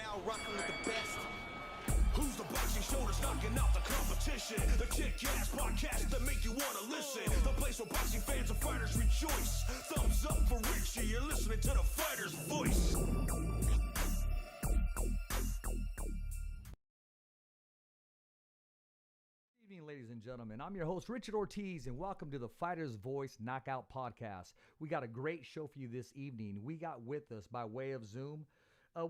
now rocking with the best. Who's the boxing show that's knocking out the competition? The kick-ass podcast that make you want to listen. The place where boxing fans and fighters rejoice. Thumbs up for Richie, you're listening to the fighter's voice. Good evening, ladies and gentlemen. I'm your host, Richard Ortiz, and welcome to the Fighter's Voice Knockout Podcast. We got a great show for you this evening. We got with us by way of Zoom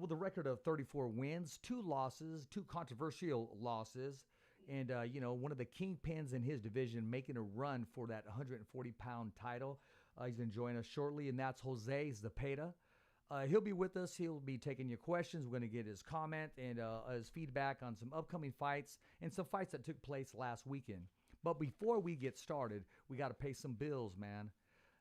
with a record of 34 wins, 2 losses, 2 controversial losses, and, one of the kingpins in his division making a run for that 140-pound title. He's going to join us shortly, and that's Jose Zepeda. He'll be with us. He'll be taking your questions. We're going to get his comment and his feedback on some upcoming fights and some fights that took place last weekend. But before we get started, we got to pay some bills, man.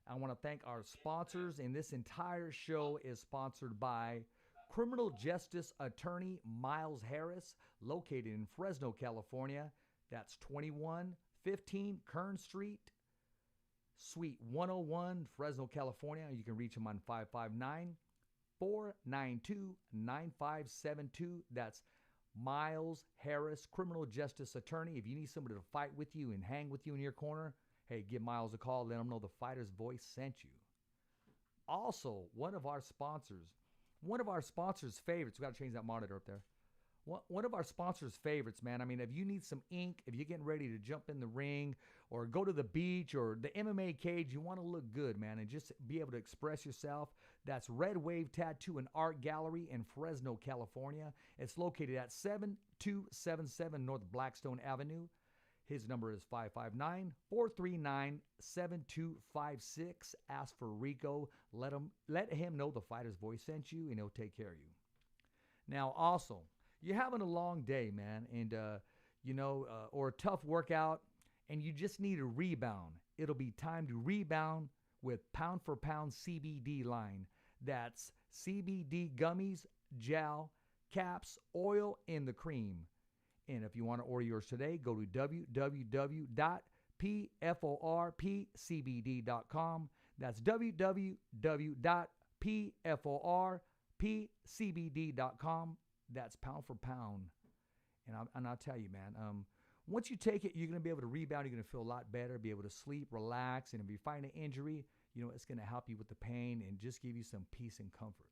I want to thank our sponsors, and this entire show is sponsored by criminal justice attorney Miles Harris, located in Fresno, California. That's 2115 Kern Street, Suite 101, Fresno, California. You can reach him on 559-492-9572. That's Miles Harris, criminal justice attorney. If you need somebody to fight with you and hang with you in your corner, hey, give Miles a call. Let him know the Fighter's Voice sent you. Also, one of our sponsors' favorites, we got to change that monitor up there. One of our sponsors' favorites, man. I mean, if you need some ink, if you're getting ready to jump in the ring or go to the beach or the MMA cage, you want to look good, man, and just be able to express yourself. That's Red Wave Tattoo and Art Gallery in Fresno, California. It's located at 7277 North Blackstone Avenue. His number is 559-439-7256. Ask for Rico. Let him know the Fighter's Voice sent you, and he'll take care of you. Now, also, you're having a long day, man, and or a tough workout, and you just need a rebound. It'll be time to rebound with Pound for Pound CBD line. That's CBD gummies, gel, caps, oil, and the cream. And if you want to order yours today, go to www.pforpcbd.com. That's www.pforpcbd.com. That's Pound for Pound. And I'll tell you, man, once you take it, you're going to be able to rebound. You're going to feel a lot better, be able to sleep, relax. And if you find an injury, it's going to help you with the pain and just give you some peace and comfort.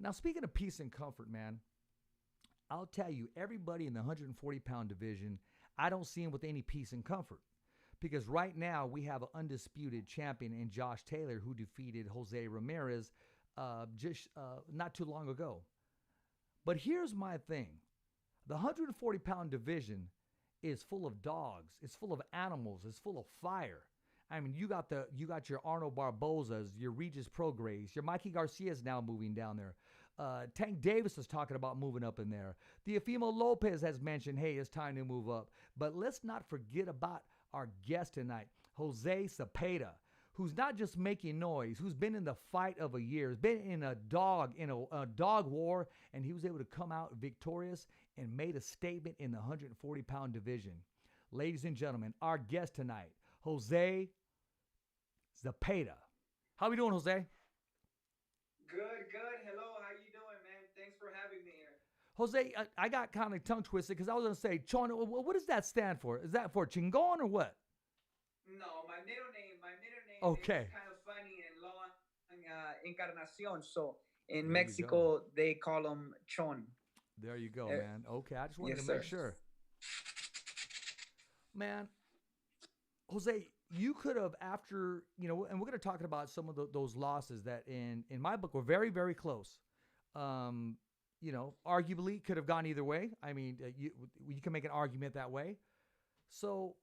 Now, speaking of peace and comfort, man, I'll tell you, everybody in the 140-pound division, I don't see him with any peace and comfort. Because right now, we have an undisputed champion in Josh Taylor who defeated Jose Ramirez just not too long ago. But here's my thing. The 140-pound division is full of dogs. It's full of animals. It's full of fire. I mean, you got your Arnold Barbozas, your Regis Prograis, your Mikey Garcia's now moving down there. Tank Davis is talking about moving up in there. Teofimo Lopez has mentioned, hey, it's time to move up. But let's not forget about our guest tonight, Jose Zepeda, who's not just making noise, who's been in the fight of a year, has been in a dog war, and he was able to come out victorious and made a statement in the 140-pound division. Ladies and gentlemen, our guest tonight, Jose Zepeda. How we doing, Jose? Good. Hello, how you doing, man? Thanks for having me here. Jose, I got kind of tongue twisted because I was going to say, Chon, what does that stand for? Is that for Chingon or what? No, my middle name okay. is kind of funny and long, Encarnacion. So in Mexico, they call them Chon. There you go, man. Okay, I just wanted to make sure. Man, Jose, you could have, after, and we're going to talk about some of those losses that in my book were very, very close. Arguably could have gone either way. I mean, you can make an argument that way. So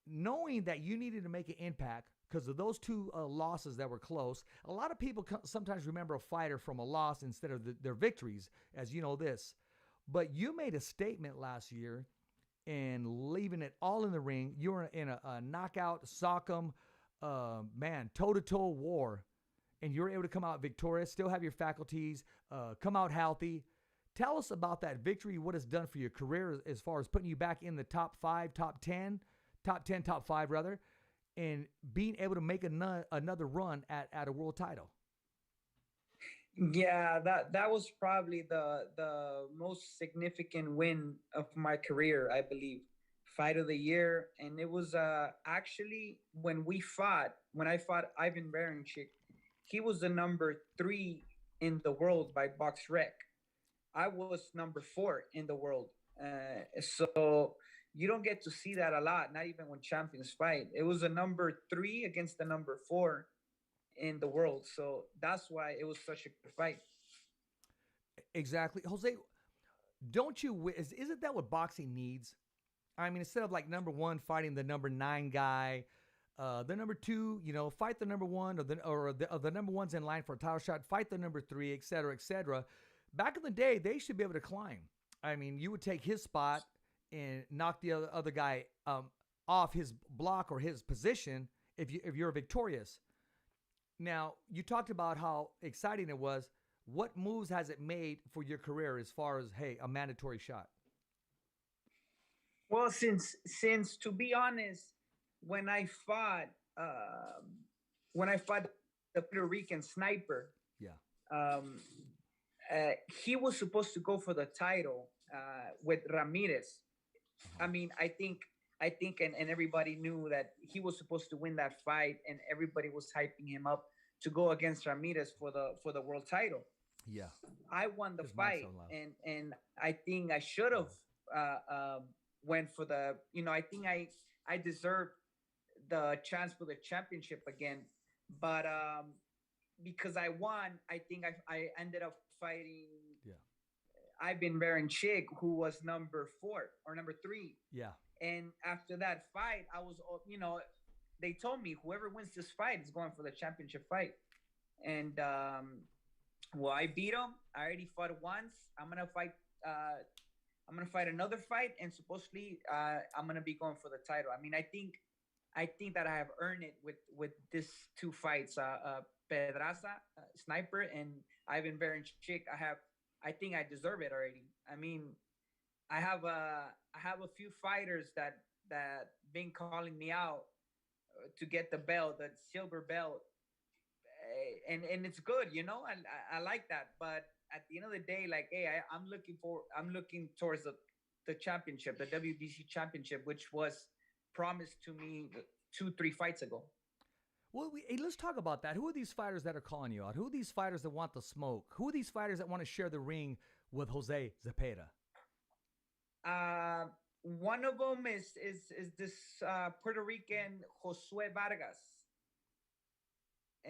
knowing that you needed to make an impact because of those 2 losses that were close, a lot of people sometimes remember a fighter from a loss instead of their victories, as you know this. But you made a statement last year and leaving it all in the ring. You were in a knockout, sock'em, toe-to-toe war, and you were able to come out victorious, still have your faculties, come out healthy. Tell us about that victory, what it's done for your career as far as putting you back in the top 5, top 5 rather, and being able to make another run at a world title. Yeah, that was probably the most significant win of my career, I believe. Fight of the year, and it was actually when I fought Ivan Berenchik, he was the number 3 in the world by Box Rec. I was number 4 in the world. So you don't get to see that a lot, not even when champions fight. It was a number 3 against the number 4 in the world. So that's why it was such a good fight. Exactly, Jose. Don't you? Isn't that what boxing needs? I mean, instead of like number one fighting the number 9 guy, the number 2, fight the number 1, or the number one's in line for a title shot, fight the number 3, et cetera, et cetera. Back in the day, they should be able to climb. I mean, you would take his spot and knock the other guy off his block or his position if you're victorious. Now, you talked about how exciting it was. What moves has it made for your career as far as, hey, a mandatory shot? Well, since to be honest, when I fought when I fought the Puerto Rican sniper, Yeah. um, he was supposed to go for the title with Ramirez. Uh-huh. I mean, I think, and everybody knew that he was supposed to win that fight, and everybody was hyping him up to go against Ramirez for the world title. Yeah. I won the His mic's fight, so loud. and I think I should have went for the. I think I deserved the chance for the championship again, but because I won, I think I ended up fighting. Yeah. I've been wearing Chig, who was number 4 or number 3. Yeah. And after that fight, I was, they told me whoever wins this fight is going for the championship fight. And well, I beat him. I already fought once. I'm gonna fight. I'm gonna fight another fight, and supposedly I'm gonna be going for the title. I mean, I think that I have earned it with these 2 fights. Pedraza, sniper, and Ivan Berenchik. I think I deserve it already. I mean, I have a few fighters that been calling me out to get the belt, the silver belt, and it's good, I like that. But at the end of the day, like, hey, I'm looking towards the championship, the WBC championship, which was promised to me 2-3 fights ago. Well, hey, let's talk about that. Who are these fighters that are calling you out? Who are these fighters that want the smoke? Who are these fighters that want to share the ring with Jose Zepeda? One of them is this Puerto Rican Josue Vargas.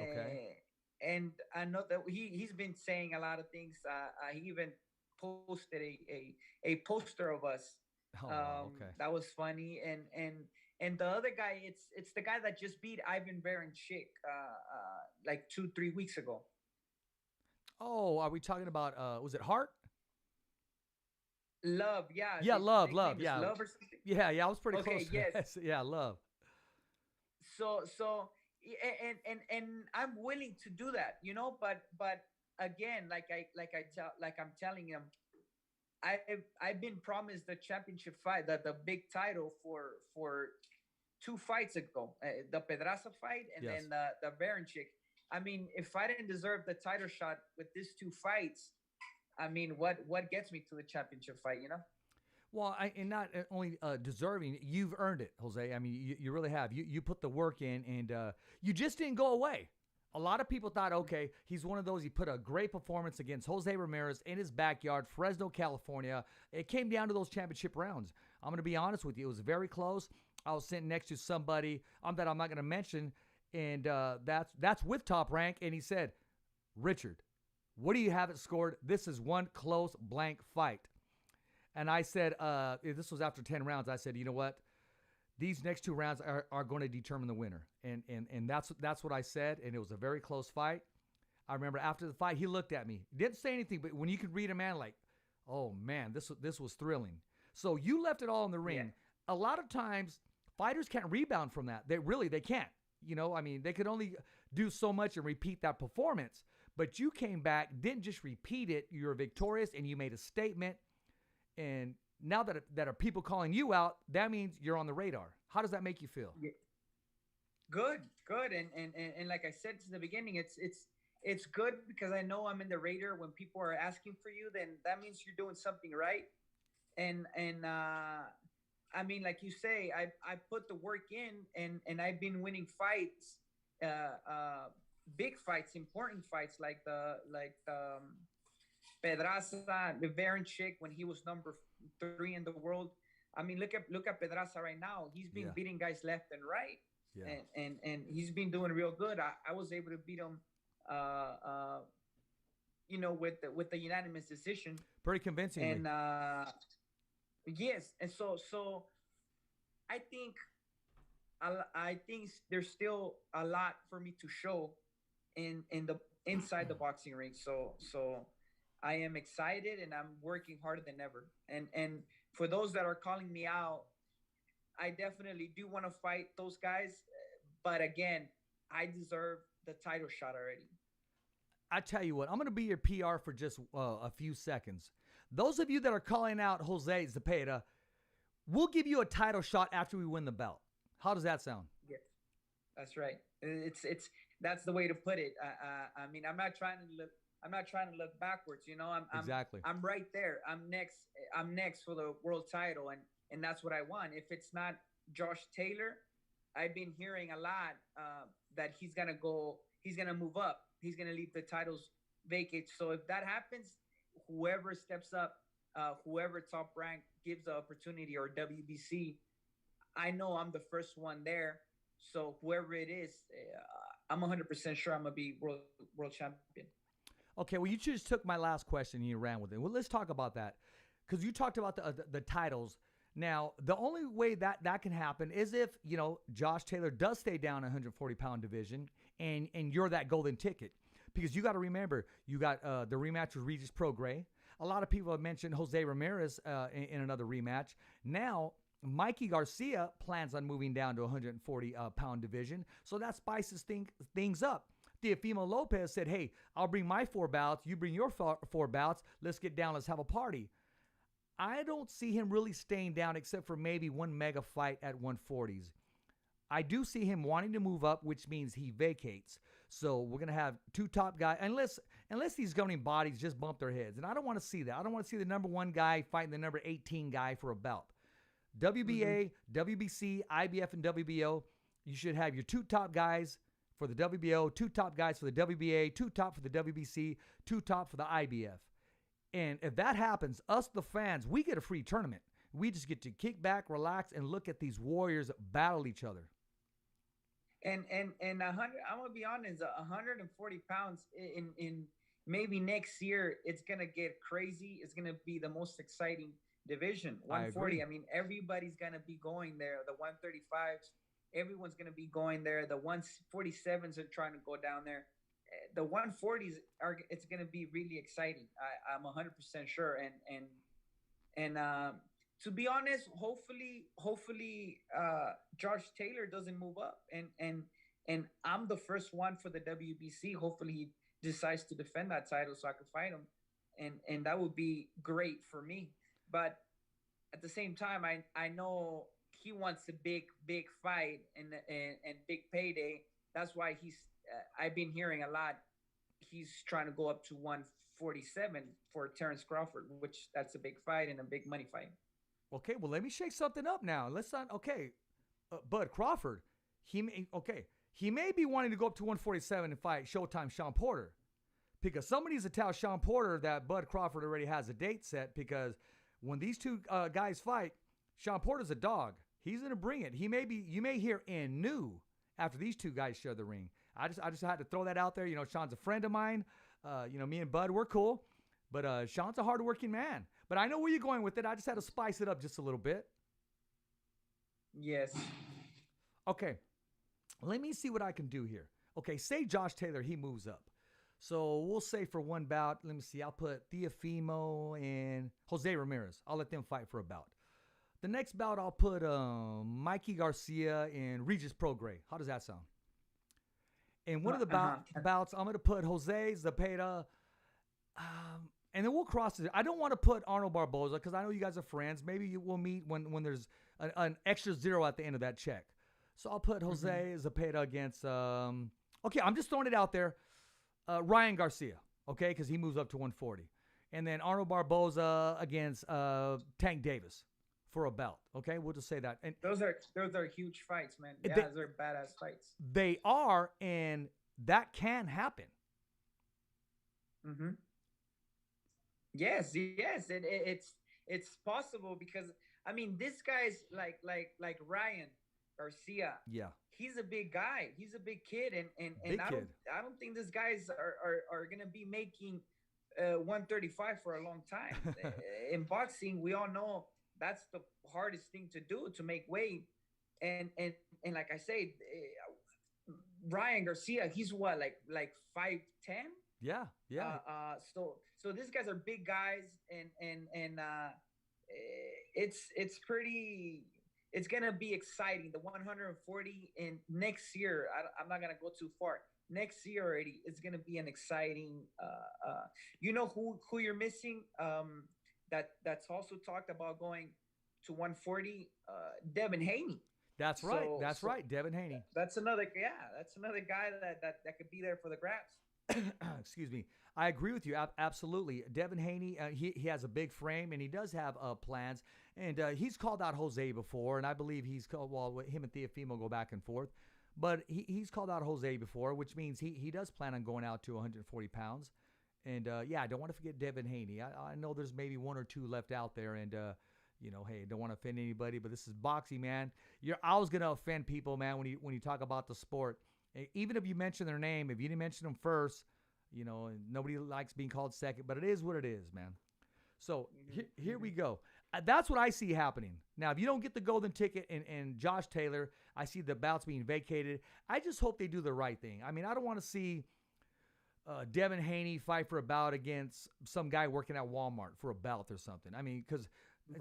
Okay. And I know that he's been saying a lot of things. He even posted a poster of us. Oh, wow. Okay. That was funny. And the other guy, it's the guy that just beat Ivan Berenchik like 2-3 weeks ago. Oh, are we talking about, was it Hart? Love, yeah. Yeah, His Love, nickname is yeah. Love or something. Yeah, I was pretty Okay, close. yes. Yeah, Love. So and I'm willing to do that, but again, I'm telling him, I've been promised the championship fight, the big title for 2 fights ago, the Pedraza fight, and Yes. then the Berenchik. I mean, if I didn't deserve the title shot with these 2 fights, I mean, what gets me to the championship fight? Well, and not only deserving, you've earned it, Jose. I mean, you really have. You put the work in, and you just didn't go away. A lot of people thought, okay, he's one of those. He put a great performance against Jose Ramirez in his backyard, Fresno, California. It came down to those championship rounds. I'm going to be honest with you. It was very close. I was sitting next to somebody that I'm not going to mention, and that's with Top Rank, and he said, Richard, what do you have it scored? This is one close blank fight. And I said, this was after 10 rounds. I said, you know what? These next 2 rounds are going to determine the winner. And that's what I said. And it was a very close fight. I remember after the fight, he looked at me. Didn't say anything, but when you could read a man like, oh, man, this was thrilling. So you left it all in the ring. Yeah. A lot of times, fighters can't rebound from that. They can't. I mean, they could only do so much and repeat that performance. But you came back, didn't just repeat it. You were victorious, and you made a statement. And now that are people calling you out, that means you're on the radar. How does that make you feel? Yeah. Good. And like I said in the beginning, it's it's good because I know I'm in the radar. When people are asking for you, then that means you're doing something right. And I mean, like you say, I put the work in, and I've been winning fights, big fights, important fights, like Pedraza, the Chick when he was number 3 in the world. I mean, look at Pedraza right now. He's been Yeah. beating guys left and right, Yeah. and he's been doing real good. I was able to beat him, uh, uh, with the unanimous decision. Pretty convincingly. And yes, and so I think I think there's still a lot for me to show in the inside the boxing ring. So I am excited and I'm working harder than ever. And for those that are calling me out, I definitely do want to fight those guys, but again, I deserve the title shot already. I tell you what, I'm going to be your PR for just a few seconds. Those of you that are calling out Jose Zepeda, we'll give you a title shot after we win the belt. How does that sound? Yeah, that's right. It's that's the way to put it. I mean, I'm not trying to look backwards. Exactly. I'm right there. I'm next for the world title, and that's what I want. If it's not Josh Taylor, I've been hearing a lot that he's gonna move up. He's gonna leave the titles vacant. So if that happens, whoever steps up, whoever top rank gives the opportunity, or WBC, I know I'm the first one there. So whoever it is, I'm 100% sure I'm gonna be world champion. Okay, well, you just took my last question and you ran with it. Well, let's talk about that, because you talked about the titles. Now, the only way that can happen is if, Josh Taylor does stay down 140-pound division and you're that golden ticket. Because you got to remember, you got the rematch with Regis Prograis. A lot of people have mentioned Jose Ramirez in another rematch. Now, Mikey Garcia plans on moving down to 140-pound division, so that spices things up. Teofimo Lopez said, hey, I'll bring my 4 bouts, you bring your 4 bouts, let's get down, let's have a party. I don't see him really staying down except for maybe one mega fight at 140s. I do see him wanting to move up, which means he vacates. So we're going to have 2 top guys, unless these governing bodies just bump their heads. And I don't want to see that. I don't want to see the number 1 guy fighting the number 18 guy for a belt. WBA, WBC, IBF, and WBO, you should have your 2 top guys for the WBO, 2 top guys for the WBA, 2 top for the WBC, 2 top for the IBF. And if that happens, us, the fans, we get a free tournament. We just get to kick back, relax, and look at these warriors battle each other. And 100, I'm gonna be honest, 140 pounds in maybe next year, it's gonna get crazy. It's gonna be the most exciting division. 140. I mean, everybody's gonna be going there. The 135s, everyone's gonna be going there. The 147s are trying to go down there. The 140s it's going to be really exciting. I'm 100% sure. And to be honest, hopefully Josh Taylor doesn't move up, and I'm the first one for the WBC. Hopefully he decides to defend that title so I can fight him, and that would be great for me. But at the same time, I know he wants a big fight and big payday. That's why I've been hearing a lot. He's trying to go up to 147 for Terrence Crawford, which that's a big fight and a big money fight. Okay, well, let me shake something up now. Let's not. Okay, Bud Crawford, he may be wanting to go up to 147 and fight Showtime Sean Porter, because somebody needs to tell Sean Porter that Bud Crawford already has a date set, because when these 2 guys fight, Sean Porter's a dog. He's gonna bring it. You may hear in new after these 2 guys share the ring. I just had to throw that out there. Sean's a friend of mine. Me and Bud, we're cool. But Sean's a hardworking man. But I know where you're going with it. I just had to spice it up just a little bit. Yes. Okay. Let me see what I can do here. Okay, say Josh Taylor, he moves up. So we'll say for 1 bout, let me see, I'll put Teofimo and Jose Ramirez. I'll let them fight for a bout. The next bout, I'll put Mikey Garcia and Regis Prograis. How does that sound? And one of the bouts, I'm going to put Jose Zepeda, and then we'll cross it. I don't want to put Arnold Barboza because I know you guys are friends. Maybe we'll meet when there's an extra 0 at the end of that check. So I'll put Jose Zepeda against, okay, I'm just throwing it out there. Ryan Garcia, okay, because he moves up to 140. And then Arnold Barboza against Tank Davis for a belt. Okay, we'll just say that. And those are huge fights, man. Yeah, those are badass fights. They are, and that can happen. Mm-hmm. Yes, it's possible because I mean this guy's like Ryan Garcia. Yeah, he's a big guy. He's a big kid, and big I kid. don't think these guys are gonna be making 135 for a long time. In boxing, we all know that's the hardest thing to do, to make weight. And like I say, Ryan Garcia, he's what, like 5'10"? Yeah. So these guys are big guys, and it's pretty. It's gonna be exciting. The 140 in next year. I'm not gonna go too far. Next year already, it's gonna be an exciting. You know who you're missing? That's also talked about going to 140. Devin Haney. That's right. Right. Devin Haney. That's another guy that could be there for the grabs. Excuse me. I agree with you. Absolutely. Devin Haney, he has a big frame, and he does have plans. And he's called out Jose before, and I believe he's called, well, him and Teofimo go back and forth. But he's called out Jose before, which means he does plan on going out to 140 pounds. And, I don't want to forget Devin Haney. I know there's maybe one or two left out there, and, hey, don't want to offend anybody, but this is boxing, man. You're always going to offend people, man, when you talk about the sport. Even if you mention their name, if you didn't mention them first, and nobody likes being called second, but it is what it is, man. So here we go. That's what I see happening. Now, if you don't get the golden ticket and Josh Taylor, I see the bouts being vacated. I just hope they do the right thing. I mean, I don't want to see Devin Haney fight for a bout against some guy working at Walmart for a belt or something. I mean, because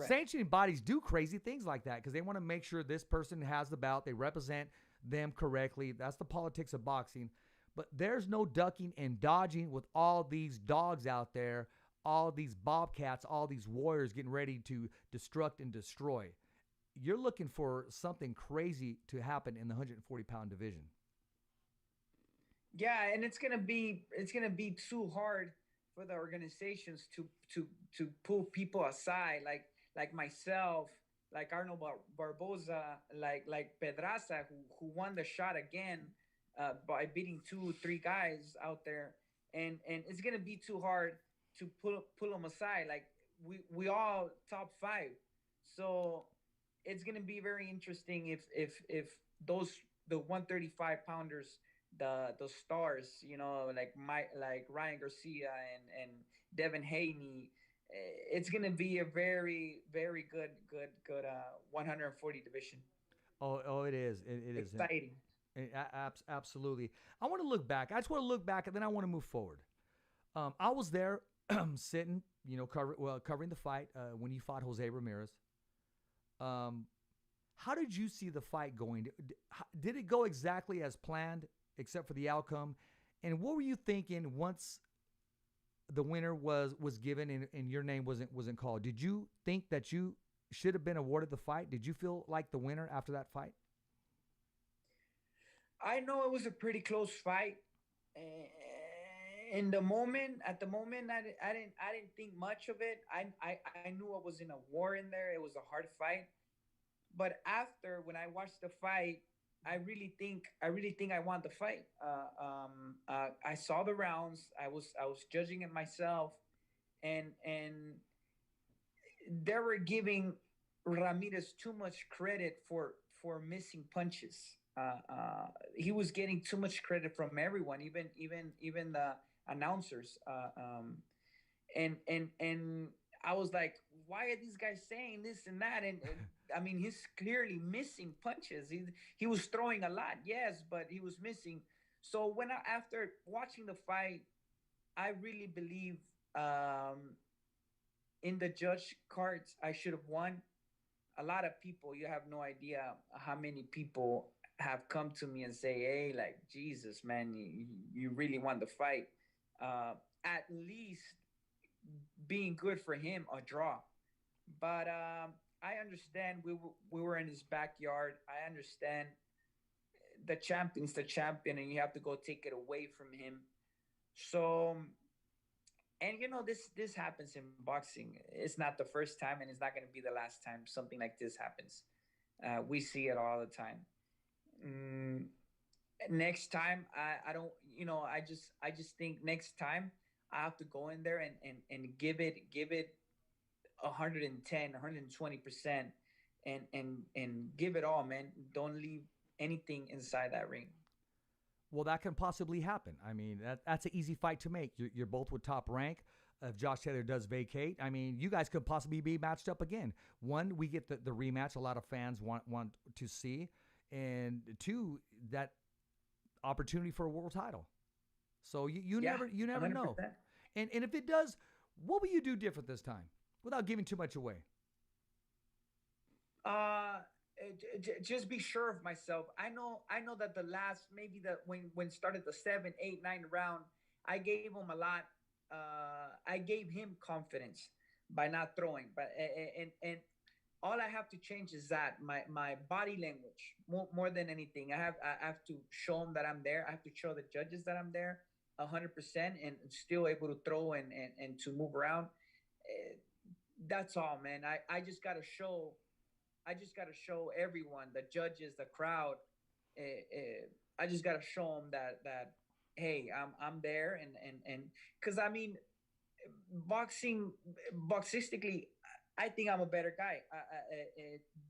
sanctioning bodies do crazy things like that because they want to make sure this person has the bout. They represent them correctly. That's the politics of boxing. But there's no ducking and dodging with all these dogs out there, all these bobcats, all these warriors getting ready to destruct and destroy. You're looking for something crazy to happen in the 140-pound division. Yeah, and it's gonna be too hard for the organizations to pull people aside, like myself, like Arnold Barboza, like Pedraza, who won the shot again by beating 2-3 guys out there, and it's gonna be too hard to pull them aside. Like we all top 5, so it's gonna be very interesting if the 135 pounders, the stars, like Ryan Garcia and Devin Haney. It's gonna be a very, very good 140 division. Oh, it is. It is exciting. Absolutely. I want to look back. I just want to look back, and then I want to move forward. I was there sitting, covering the fight when you fought Jose Ramirez. How did you see the fight going? Did it go exactly as planned, except for the outcome? And what were you thinking once the winner was given and your name wasn't called? Did you think that you should have been awarded the fight? Did you feel like the winner after that fight? I know it was a pretty close fight. At the moment, I didn't think much of it. I knew I was in a war in there. It was a hard fight. But after, when I watched the fight, I really think I won the fight. I saw the rounds. I was judging it myself, and they were giving Ramirez too much credit for missing punches. He was getting too much credit from everyone, even the announcers. And I was like, why are these guys saying this and that? And I mean, he's clearly missing punches. He was throwing a lot, yes, but he was missing. So after watching the fight, I really believe in the judge cards, I should have won. A lot of people, you have no idea how many people have come to me and say, hey, like, Jesus, man, you really won the fight. At least being good for him, a draw. But I understand we were in his backyard. I understand the champion's the champion, and you have to go take it away from him. So, and this happens in boxing. It's not the first time, and it's not going to be the last time something like this happens. We see it all the time. Mm, Next time, I don't, I just think next time I have to go in there and give it 110, 120%, and give it all, man. Don't leave anything inside that ring. Well, that can possibly happen. I mean, that's an easy fight to make. You're both with top rank. If Josh Taylor does vacate, I mean, you guys could possibly be matched up again. One, we get the rematch a lot of fans want to see. And two, that opportunity for a world title. So Yeah, you never know. 100%. And if it does, what will you do different this time without giving too much away? Just be sure of myself. I know that the last, maybe that when started the 7, 8, 9 round, I gave him a lot. I gave him confidence by not throwing, but and all I have to change is that my body language, more than anything. I have to show them that I'm there. I have to show the judges that I'm there 100%, and still able to throw and to move around. Eh, That's all, man. I just got to show everyone, the judges, the crowd. I just got to show them that hey, I'm there, and because I mean, boxing, boxistically, I think I'm a better guy.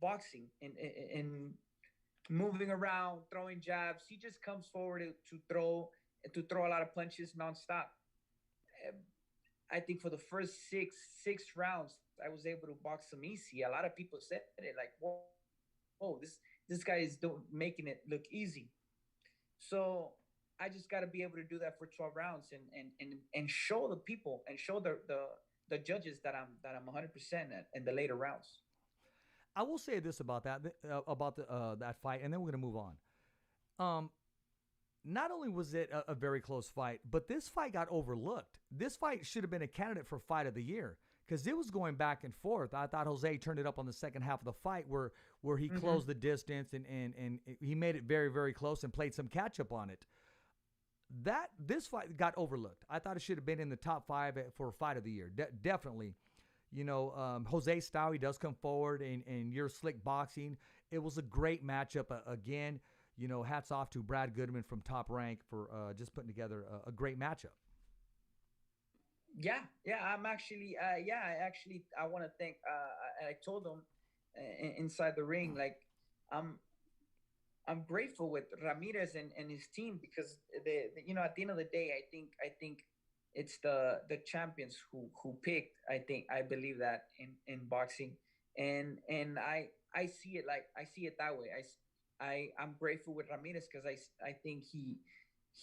Boxing in moving around, throwing jabs. He just comes forward to throw a lot of punches nonstop. Uh, I think for the first six rounds, I was able to box him easy. A lot of people said it like, "Whoa, this guy is making it look easy." So I just got to be able to do that for 12 rounds, and show the people and show the judges that I'm 100% in the later rounds. I will say this about that fight, and then we're gonna move on. Um, Not only was it a very close fight, but this fight got overlooked. This fight should have been a candidate for fight of the year because it was going back and forth. I thought Jose turned it up on the second half of the fight where he Mm-hmm. closed the distance and he made it very, very close and played some catch up on it. This fight got overlooked. I thought it should have been in the top five for fight of the year. Definitely. Jose style, he does come forward and your slick boxing. It was a great matchup again. Hats off to Brad Goodman from Top Rank for just putting together a great matchup. Yeah, yeah. I'm actually, yeah. I want to thank. I told him inside the ring, like, I'm I'm grateful with Ramirez and his team, because at the end of the day, I think it's the champions who picked. I believe that in boxing, and I see it, like, I see it that way. I'm grateful with Ramirez because I think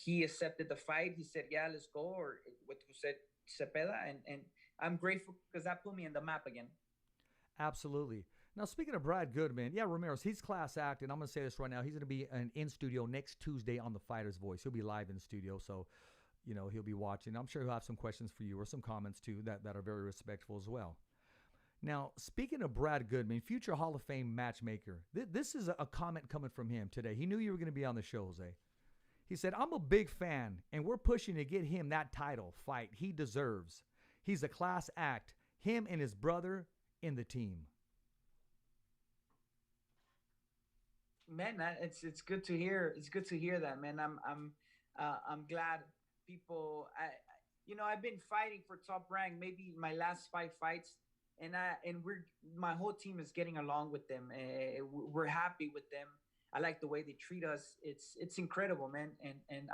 he accepted the fight. He said, "Yeah, let's go," or what who said Zepeda, and I'm grateful because that put me in the map again. Absolutely. Now, speaking of Brad Goodman, yeah, Ramirez, he's class act, and I'm going to say this right now. He's going to be in studio next Tuesday on The Fighter's Voice. He'll be live in studio, so, he'll be watching. I'm sure he'll have some questions for you or some comments, too, that are very respectful as well. Now, speaking of Brad Goodman, future Hall of Fame matchmaker, this is a comment coming from him today. He knew you were going to be on the show, Jose. He said, "I'm a big fan, and we're pushing to get him that title fight he deserves. He's a class act, him and his brother in the team." Man, it's good to hear. It's good to hear that, man. I'm glad people. I've been fighting for top rank maybe my last 5 fights, and my whole team is getting along with them. We're happy with them. I like the way they treat us. It's incredible, man. And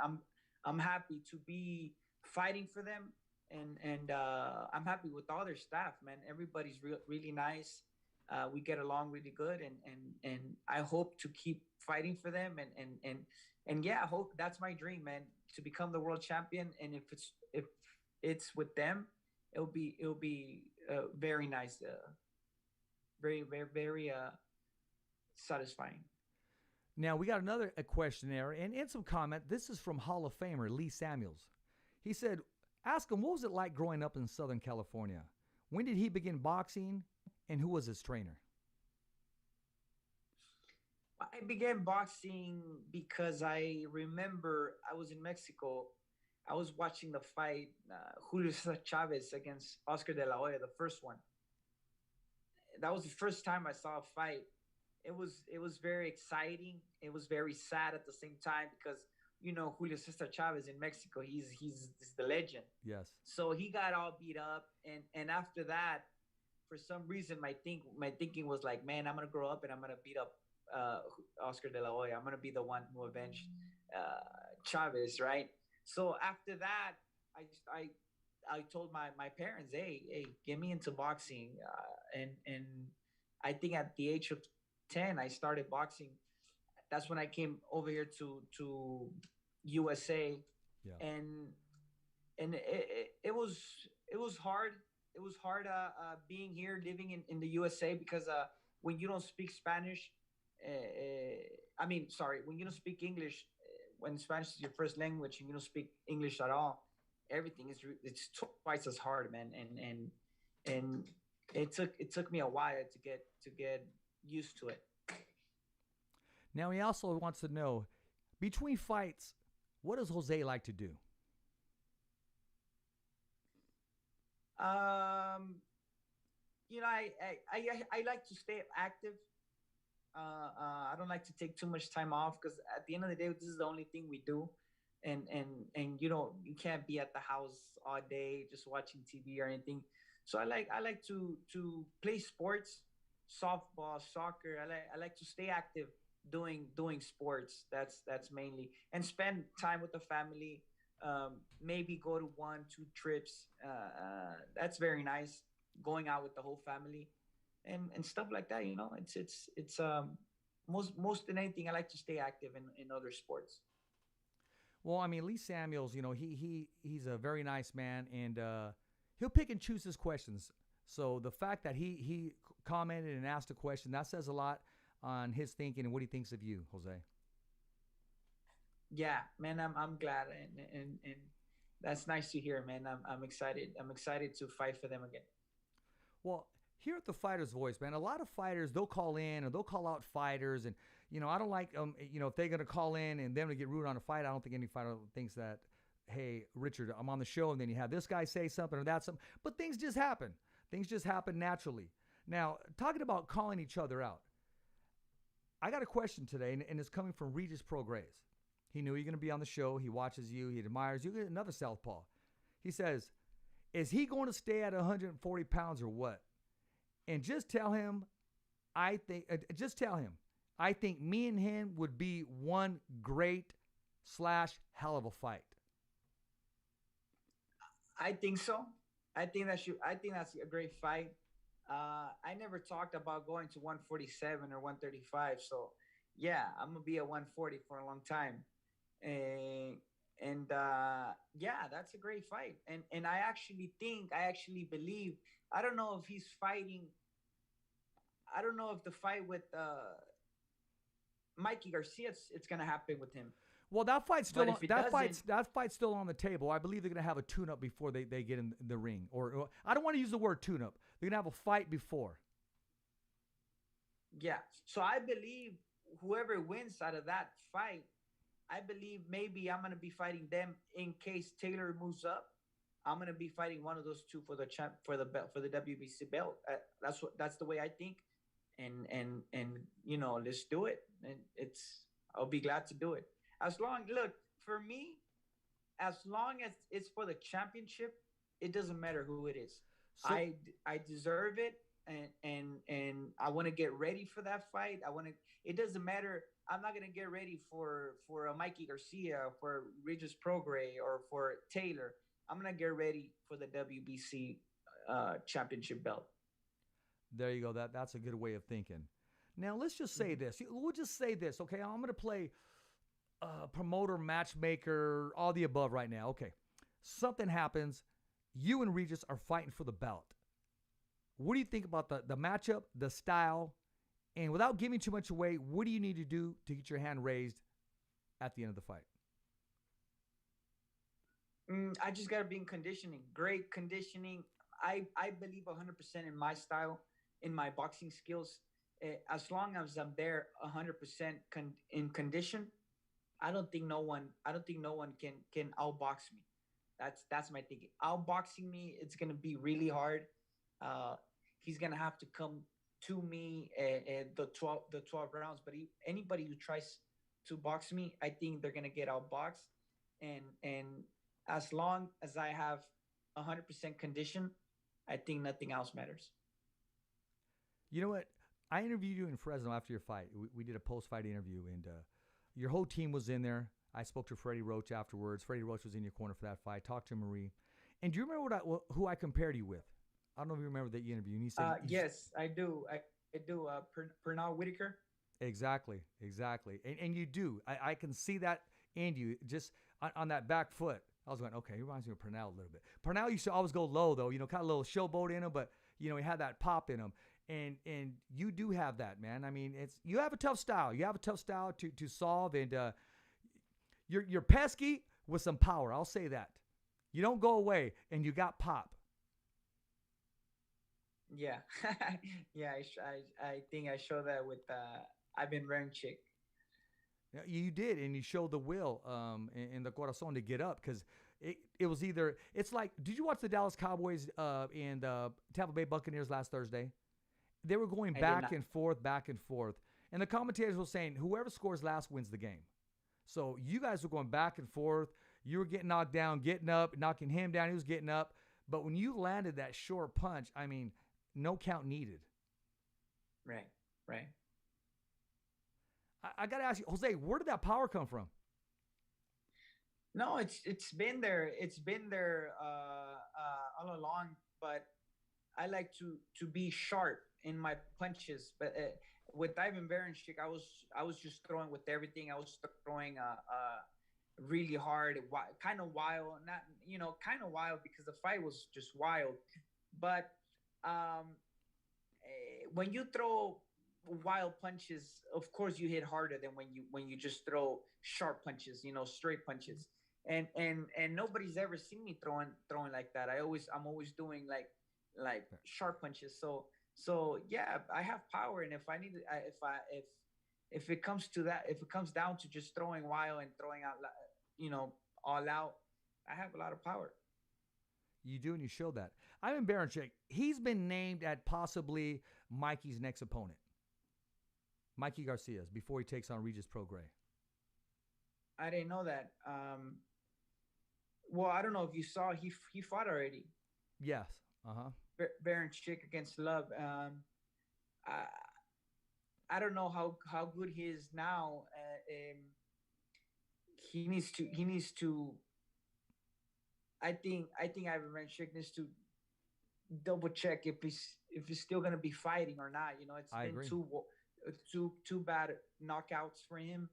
I'm happy to be fighting for them, and I'm happy with all their staff, man. Everybody's really nice. We get along really good, and I hope to keep fighting for them, and yeah, I hope that's my dream, man, to become the world champion. And if it's with them, it'll be very nice, very very very satisfying. Now, we got another a questionnaire and some comment. This is from Hall of Famer Lee Samuels. He said, ask him, what was it like growing up in Southern California? When did he begin boxing, and who was his trainer? I began boxing because I remember I was in Mexico. I was watching the fight, Julio Cesar Chavez against Oscar De La Hoya, the first one. That was the first time I saw a fight. It was very exciting. It was very sad at the same time because Julio Cesar Chavez in Mexico, he's the legend. Yes. So he got all beat up, and after that, for some reason, my thinking was like, man, I'm gonna grow up and I'm gonna beat up uh, Oscar De La Hoya. I'm gonna be the one who avenged Chavez, right? So after that, I I told my parents, hey, get me into boxing, and I think at the age of 10, I started boxing. That's when I came over here to USA, Yeah. and it was hard. It was hard being here, living in the USA, because when you don't speak Spanish, I mean, sorry, when you don't speak English, when Spanish is your first language and you don't speak English at all, everything it's twice as hard, man. And it took me a while to get used to it. Now he also wants to know, between fights, what does Jose like to do? Um, I like to stay active. I don't like to take too much time off, because at the end of the day, this is the only thing we do, and you can't be at the house all day just watching TV or anything. So I like to play sports, softball, soccer. I like to stay active doing sports. That's mainly, and spend time with the family. Maybe go to 1, 2 trips. That's very nice. Going out with the whole family, and stuff like that. It's most than anything, I like to stay active in other sports. Well, I mean, Lee Samuels, he's a very nice man, and he'll pick and choose his questions. So the fact that he commented and asked a question, that says a lot on his thinking and what he thinks of you, Jose. Yeah, man, I'm glad, and that's nice to hear, man. I'm excited. I'm excited to fight for them again. Well, here at the Fighter's Voice, man, a lot of fighters, they'll call in or they'll call out fighters. And, I don't like, if they're going to call in and them to get rude on a fight, I don't think any fighter thinks that, hey, Richard, I'm on the show, and then you have this guy say something or that something. But things just happen. Things just happen naturally. Now, talking about calling each other out, I got a question today, and it's coming from Regis Prograis. He knew you're going to be on the show. He watches you. He admires you. Another southpaw. He says, is he going to stay at 140 pounds or what? And just tell him, I think me and him would be one great / hell of a fight. I think so. I think that's a great fight. I never talked about going to 147 or 135. So yeah, I'm gonna be at 140 for a long time. And yeah, that's a great fight. And I actually believe. I don't know if he's fighting. I don't know if the fight with Mikey Garcia, it's gonna happen with him. Well, that fight's still But on, if it that fight's doesn't, that fight's still on the table. I believe they're gonna have a tune-up before they get in the ring. Or I don't want to use the word tune-up. They're gonna have a fight before. yeah. So I believe whoever wins out of that fight, I believe maybe I'm gonna be fighting them in case Taylor moves up. I'm gonna be fighting one of those two for the champ for the belt for the WBC belt. That's the way I think, and let's do it. And I'll be glad to do it. As long look for me, as long as it's for the championship, it doesn't matter who it is. So I deserve it, and I want to get ready for that fight. I want to. It doesn't matter. I'm not gonna get ready for a Mikey Garcia, for Regis Prograis, or for Taylor. I'm gonna get ready for the WBC championship belt. there you go. That's a good way of thinking. Now let's just say this. We'll just say this, okay? I'm gonna play promoter, matchmaker, all the above right now. Okay, something happens. You and Regis are fighting for the belt. What do you think about the matchup, the style, and without giving too much away, what do you need to do to get your hand raised at the end of the fight? I just gotta be in conditioning, great conditioning. I believe 100% in my style, in my boxing skills. As long as I'm there 100% in condition, I don't think no one can outbox me. That's my thinking. Outboxing me, it's gonna be really hard. Uh, he's gonna have to come to me the 12 rounds. But anybody who tries to box me, I think they're gonna get outboxed. And as long as I have 100% condition, I think nothing else matters. You know what? I interviewed you in Fresno after your fight. We did a post-fight interview, and your whole team was in there. I spoke to Freddie Roach afterwards. Freddie Roach was in your corner for that fight. Talked to Marie. And do you remember who I compared you with? I don't know if you remember that interview. And he said, Yes, I do. I do. Pernell Whitaker. Exactly. And you do. I can see that in you just on that back foot. I was going, okay, he reminds me of Pernell a little bit. Pernell used to always go low, though, kind of a little showboat in him, but, he had that pop in him. And you do have that, man. I mean, you have a tough style. You have a tough style to solve, and you're pesky with some power. I'll say that. You don't go away, and you got pop. Yeah, yeah. I think I show that with I've been wearing chick. Yeah, you did, and you showed the will in the corazon to get up, because it was either – it's like – did you watch the Dallas Cowboys and Tampa Bay Buccaneers last Thursday? They were going back and forth. And the commentators were saying whoever scores last wins the game. So you guys were going back and forth. You were getting knocked down, getting up, knocking him down. He was getting up. But when you landed that short punch, I mean, no count needed. Right. I got to ask you, Jose, where did that power come from? No, it's been there. It's been there all along. But I like to be sharp in my punches. But with Ivan Baranchyk, I was just throwing with everything. I was throwing really hard, kind of wild. Not kind of wild because the fight was just wild. But when you throw wild punches, of course you hit harder than when you just throw sharp punches, straight punches. And nobody's ever seen me throwing like that. I'm always doing like sharp punches. So yeah, I have power, and if I need if it comes to that, if it comes down to just throwing wild and throwing out, all out, I have a lot of power. You do, and you show that. Ivan Baranchyk, he's been named at possibly Mikey's next opponent, Mikey Garcia's, before he takes on Regis Prograis. I didn't know that. Well, I don't know if you saw he fought already. Yes. Baranchyk against Love. I don't know how good he is now. He needs to. I think Ivan Baranchyk needs to double check if he's still gonna be fighting or not. It's been two bad knockouts for him.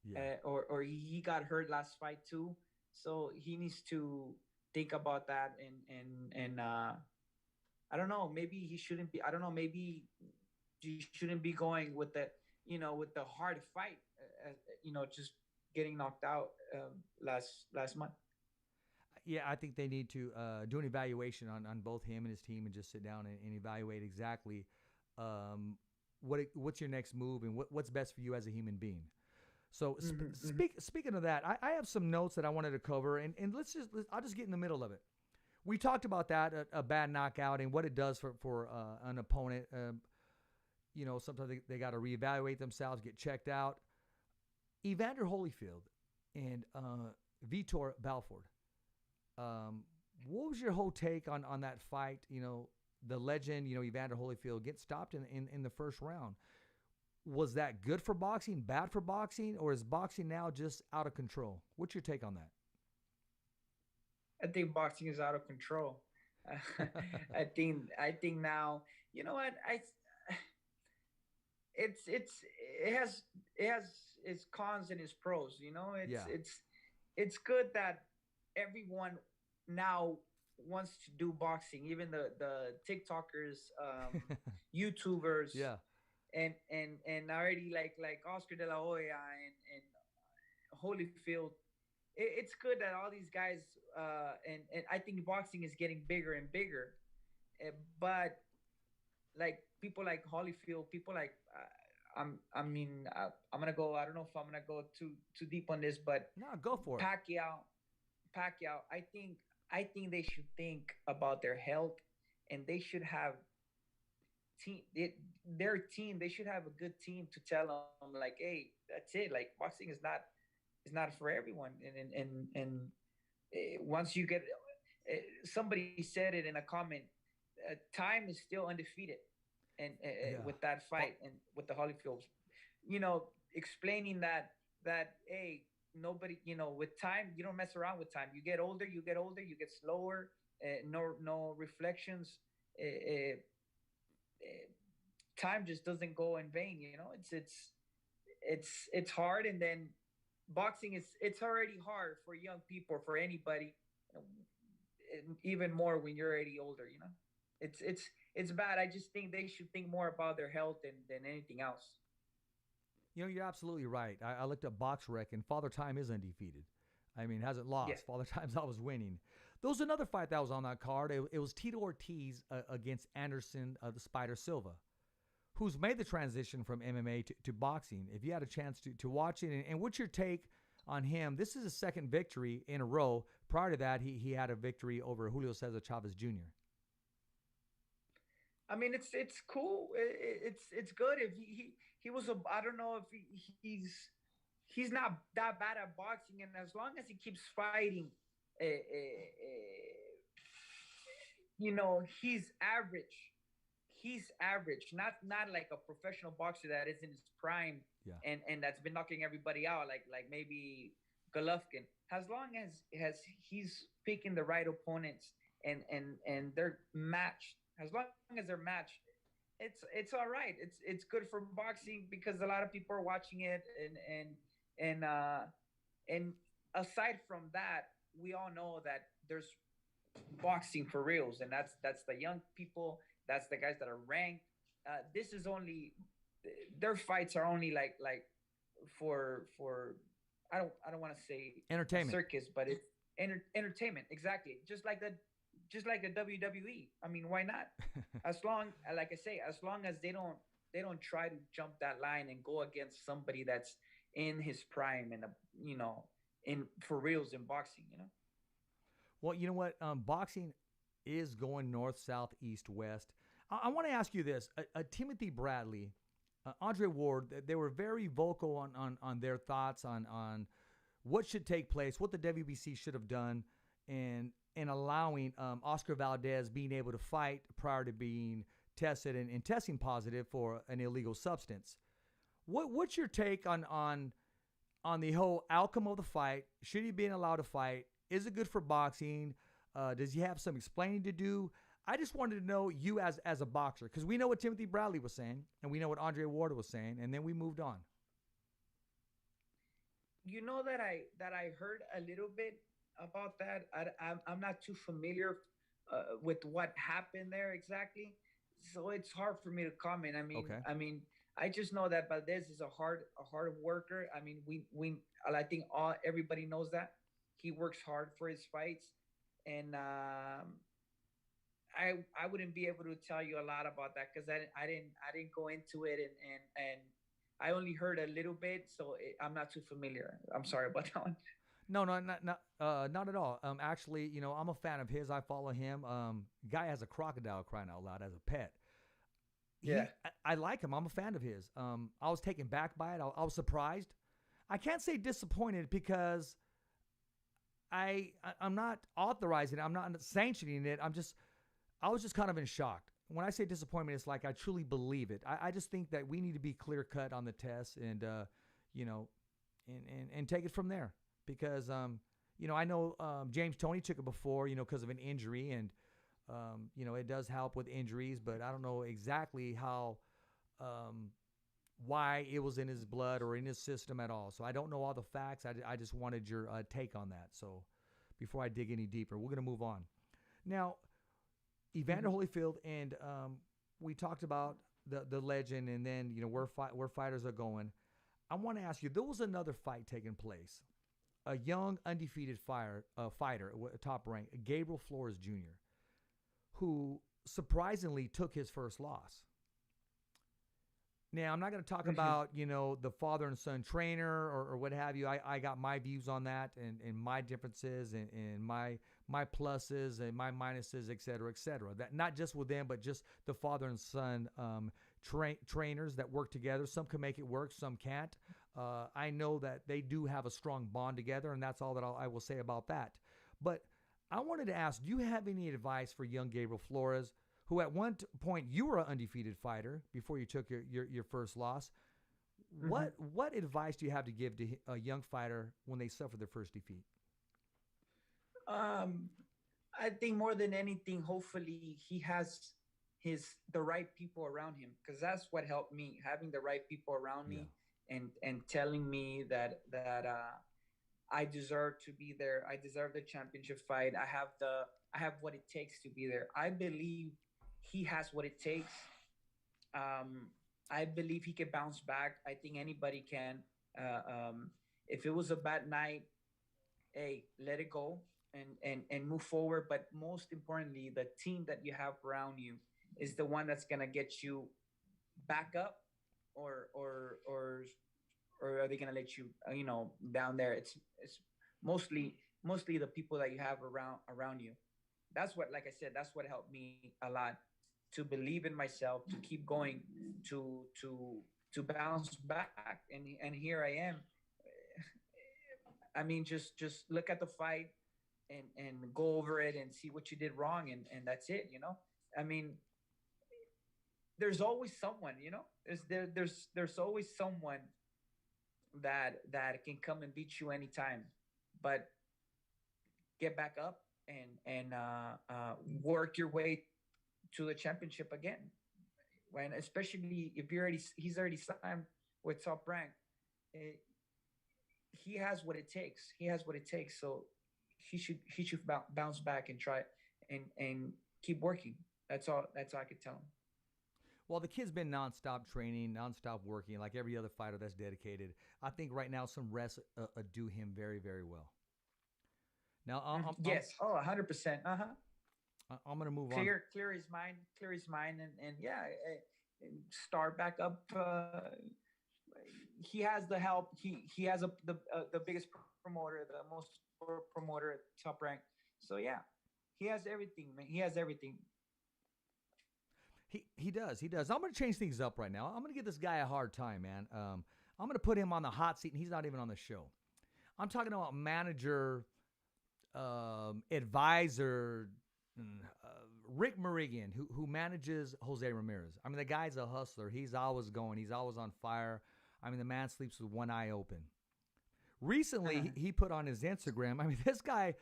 Yeah. Or he got hurt last fight too. So he needs to think about that and I don't know. Maybe he shouldn't be. I don't know. Maybe you shouldn't be going with the hard fight. Just getting knocked out last month. Yeah, I think they need to do an evaluation on both him and his team and just sit down and evaluate exactly what's your next move and what's best for you as a human being. So speaking of that, I have some notes that I wanted to cover, and I'll just get in the middle of it. We talked about that, a bad knockout, and what it does for an opponent. Sometimes they got to reevaluate themselves, get checked out. Evander Holyfield and Vitor Belfort. What was your whole take on that fight? The legend, Evander Holyfield gets stopped in the first round. Was that good for boxing, bad for boxing, or is boxing now just out of control? What's your take on that? I think boxing is out of control. I think now, you know what? It has its cons and its pros. It's good that everyone now wants to do boxing, even the TikTokers, YouTubers, yeah, and already like Oscar De La Hoya and Holyfield. It's good that all these guys and I think boxing is getting bigger and bigger, but like people like Holyfield, people like I'm gonna go. I don't know if I'm gonna go too deep on this, but no, go for it. Pacquiao, I think they should think about their health, and they should have their team. They should have a good team to tell them like, hey, that's it. Like boxing is not for everyone. And once you get, somebody said it in a comment, time is still undefeated, and Yeah. with that fight and with the Holyfields, explaining that hey, nobody, with time, you don't mess around with time. You get older, you get slower. No reflections. Time just doesn't go in vain. It's hard, and then boxing is it's already hard for young people, for anybody, even more when you're already older. It's bad. I just think they should think more about their health than anything else. You're absolutely right. I looked up Box Rec, and Father Time is undefeated. I mean, hasn't Yeah. lost. Father Time's always winning. There was another fight that was on that card. It was Tito Ortiz against Anderson the Spider Silva, who's made the transition from MMA to boxing. If you had a chance to watch it, and what's your take on him? This is his second victory in a row. Prior to that, he had a victory over Julio Cesar Chavez Jr. I mean, it's cool. It's good. If he was a, I don't know if he's not that bad at boxing, and as long as he keeps fighting, he's average. He's average, not like a professional boxer that is in his prime, Yeah. and that's been knocking everybody out, like maybe Golovkin. As long as he's picking the right opponents, and they're matched. As long as they're matched, it's all right. It's good for boxing because a lot of people are watching it, and aside from that, we all know that there's boxing for reals, and that's the young people. That's the guys that are ranked. This is only their fights are only like for I don't want to say Entertainment. circus, but it's entertainment, exactly. Just like the WWE. I mean, why not? As long, like I say, as long as they don't try to jump that line and go against somebody that's in his prime, and in for reals in boxing. Well, you know what? Boxing is going north, south, east, west. I want to ask you this: Timothy Bradley, Andre Ward, they were very vocal on their thoughts on what should take place, what the WBC should have done, and allowing Oscar Valdez being able to fight prior to being tested and testing positive for an illegal substance. What's your take on the whole outcome of the fight? Should he be allowed to fight? Is it good for boxing? Does he have some explaining to do? I just wanted to know you as a boxer, because we know what Timothy Bradley was saying, and we know what Andre Ward was saying, and then we moved on. You know that I heard a little bit about that. I'm not too familiar with what happened there exactly, so it's hard for me to comment. Okay. I just know that Valdez is a hard worker. I mean, I think everybody knows that he works hard for his fights, and I wouldn't be able to tell you a lot about that because I didn't go into it, and I only heard a little bit, so I'm not too familiar. I'm sorry about that one. No, not at all. Actually, I'm a fan of his. I follow him. Guy has a crocodile, crying out loud, as a pet. Yeah. I like him. I'm a fan of his. I was taken back by it. I was surprised. I can't say disappointed because I'm not authorizing it. I'm not sanctioning it. I was just kind of in shock. When I say disappointment, it's like I truly believe it. I just think that we need to be clear cut on the tests, and and take it from there. Because I know James Toney took it before, because of an injury, and it does help with injuries, but I don't know exactly how why it was in his blood or in his system at all. So I don't know all the facts. I just wanted your take on that. So before I dig any deeper, we're going to move on. Now, Evander Holyfield, and we talked about the legend, and then where fighters are going. I want to ask you, there was another fight taking place. A young, undefeated fighter, top rank, Gabriel Flores Jr., who surprisingly took his first loss. Now, I'm not going to talk Mhm. about, the father and son trainer or what have you. I got my views on that and my differences and my pluses and my minuses, et cetera, et cetera. That not just with them, but just the father and son trainers that work together. Some can make it work, some can't. I know that they do have a strong bond together, and that's all that I will say about that. But I wanted to ask, do you have any advice for young Gabriel Flores, who at one point you were an undefeated fighter before you took your first loss? Mhm. What advice do you have to give to a young fighter when they suffer their first defeat? Um, I think more than anything, hopefully he has the right people around him, because that's what helped me, having the right people around Yeah. me and telling me that I deserve to be there. I deserve the championship fight. I have what it takes to be there. I believe he has what it takes. Um, I believe he can bounce back. I think anybody can. Uh, um, if it was a bad night, hey, let it go and move forward. But most importantly, the team that you have around you is the one that's gonna get you back up, or or or or are they gonna let you down there? It's mostly the people that you have around you. That's what, like I said, that's what helped me a lot, to believe in myself, to keep going, to bounce back, and here I am. I mean, just look at the fight and go over it and see what you did wrong, and that's it. I mean, there's always someone. There's always someone that can come and beat you anytime, but get back up and work your way to the championship again. When especially if he's already signed with Top Rank, eh, he has what it takes. He has what it takes. So he should bounce back and try and keep working. That's all I could tell him. Well, the kid's been nonstop training, nonstop working, like every other fighter that's dedicated. I think right now some rest do him very, very well. Now, Yes. Oh, 100%. Uh-huh. I'm going to move on. Clear his mind, and yeah, and start back up. He has the help. He has the biggest promoter, the most promoter at Top Rank. So yeah, he has everything, man. He has everything. He does. He does. I'm going to change things up right now. I'm going to give this guy a hard time, man. I'm going to put him on the hot seat, and he's not even on the show. I'm talking about manager, advisor, Rick Meridian, who manages Jose Ramirez. I mean, the guy's a hustler. He's always going. He's always on fire. I mean, the man sleeps with one eye open. Recently, he put on his Instagram. I mean, this guy,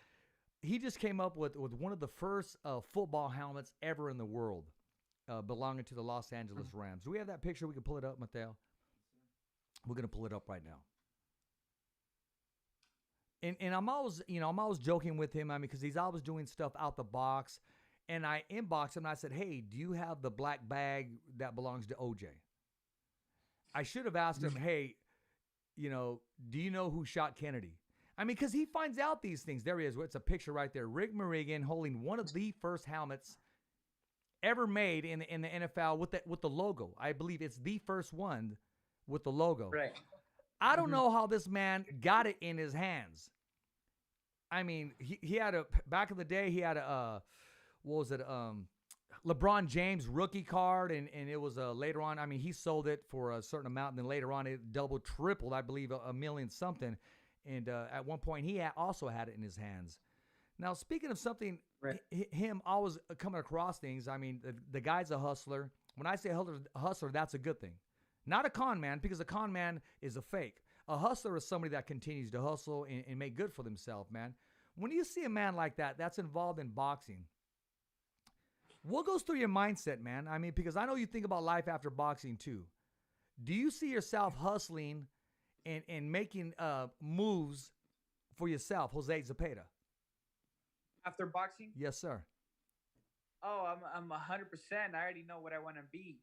he just came up with one of the first football helmets ever in the world, belonging to the Los Angeles Rams. Do we have that picture? We can pull it up, Mateo. We're gonna pull it up right now. And I'm always joking with him. I mean, because he's always doing stuff out the box. And I inboxed him and I said, "Hey, do you have the black bag that belongs to OJ?" I should have asked him, "Hey, do you know who shot Kennedy?" I mean, because he finds out these things. There he is. It's a picture right there. Rick Meridian holding one of the first helmets ever made in the NFL with the logo. I believe it's the first one with the logo. Right. I don't know how this man got it in his hands. I mean, he had back in the day, he had what was it? LeBron James rookie card, and it was later on. I mean, he sold it for a certain amount, and then later on it doubled, tripled, I believe, a million something. And at one point, he also had it in his hands. Now, speaking of something, Right. him always coming across things. I mean, the guy's a hustler. When I say hustler, that's a good thing. Not a con man, because a con man is a fake. A hustler is somebody that continues to hustle and make good for themselves, man. When you see a man like that, that's involved in boxing, what goes through your mindset, man? I mean, because I know you think about life after boxing too. Do you see yourself hustling and making moves for yourself, Jose Zepeda? After boxing, Yes, sir. oh, I'm 100%. I already know what I want to be.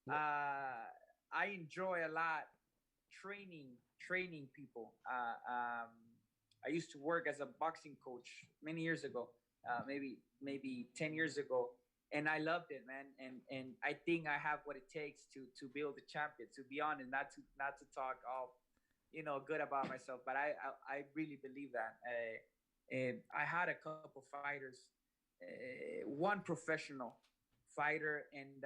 I enjoy a lot training people. I used to work as a boxing coach many years ago, maybe 10 years ago, and I loved it, man. And I think I have what it takes to build a champion. To be honest, not to talk all, good about myself, but I really believe that. I had a couple fighters, one professional fighter, and